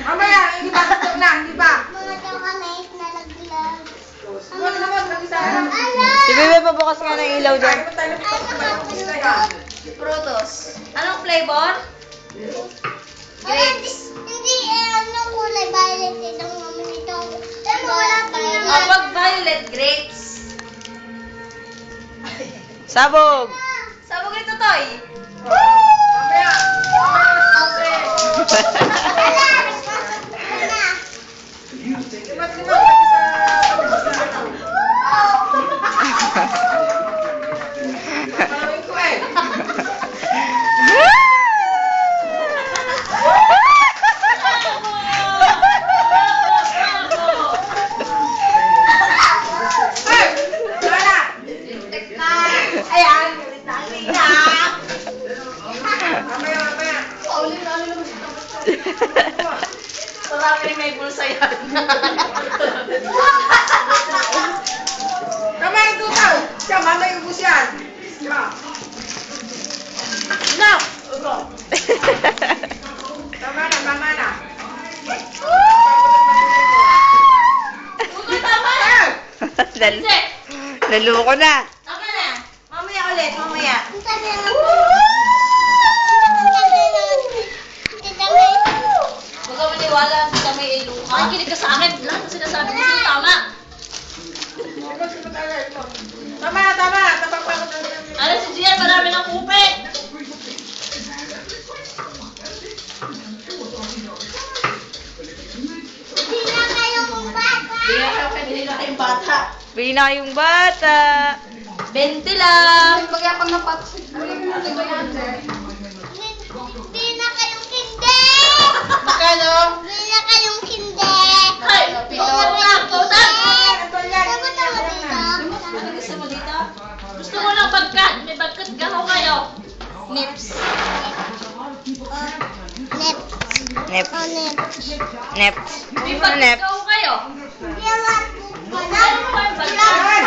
Mamaya, hindi pa. Ito na, hindi pa. Mga chocolate na laglag. Sumunod naman, mag-isa na. Si Bebe, pabukas nga ng ilaw dyan. Kaya mo tayo na Frutos. Anong flavor? Grapes. Hindi, anong kulay violet itong mama nito? Pero wala pa yung Pag violet, grapes. Sabog! Sabog ito, Toy. Mamaya. Maraming ko eh. Hey! Lola! Ayan, galit na kami na. Mamaya, mamaya. Marami rin may bulsa yan. Tama yung tutaw. Siya, mamaya ubus yan. Siya. No! Tama na, tama na. Tutoy, tama na. Hindi. Naloko na. Tama na. Mamaya ulit, mamaya. Huwag ka maniwala sa may ilo. Makikinig ka sa akin. Lahat ng sinasabi ko sa'yo, tama. Tama na, tama na. Tabang pa ako. Ano si Gian, marami ng kupit. Hindi na kayong bata. Bina yung bata. 20 lang. Magyapang na pat. Magkano? Ay, tutang. Ito yan. Ano gusto mo dito? Gusto mo ng bagkat. May bagkat ka ho kayo. Nips. Nep. Nep. May Nep. bagkat ka ho kayo. Ano mo ba yung bagkat?